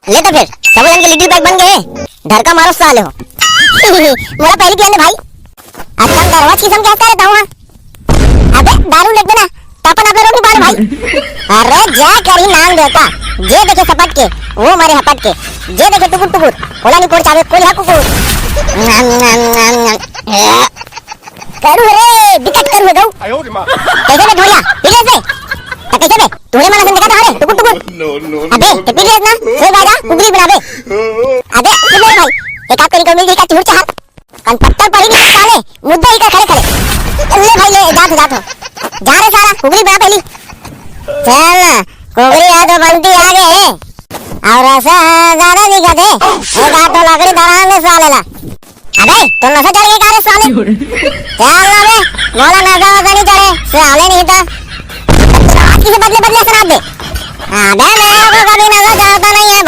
ले तो फिर सब जन के लिटिल पैक बन गए। घर का मारो साले हो। मोरा पहली पियन दे भाई। अच्छा दरवाज किस्म क्या करता हूं। अबे दारू लेके ना तापन आप रोक नहीं पा रहे भाई। अरे जा करी नाम देता जे देखे सपट के वो मरे हपट के जे देखे टुकुर टुकुर होला नहीं पोड़ चावे कोई हा कुकुर करू रे बिकट करू गौ कैसे बे ढोलिया पीले से कैसे बे तूने माना संग का हारे टुकुर टुकुर अबे ते पीले ना सोई बाजा कुकरी बनाबे अबे सुन भाई एक आप करी मिल का चूर चाह कन पत्थर पड़ी नहीं साले मुद्दा ही का खड़े खड़े ले भाई ले जा रे सारा कुकरी बना पहली चल कुकरी आ तो बनती आगे और ऐसा ज्यादा दिखा दे एक हाथ तो लकड़ी धरा ले साले ला अबे तो नशा चढ़ गई कारे साले चल ना बे मोला नशा वसा नहीं चढ़े साले नहीं था आज किसे बदले बदले सुना दे अबे मेरे को कभी नशा चढ़ता नहीं है।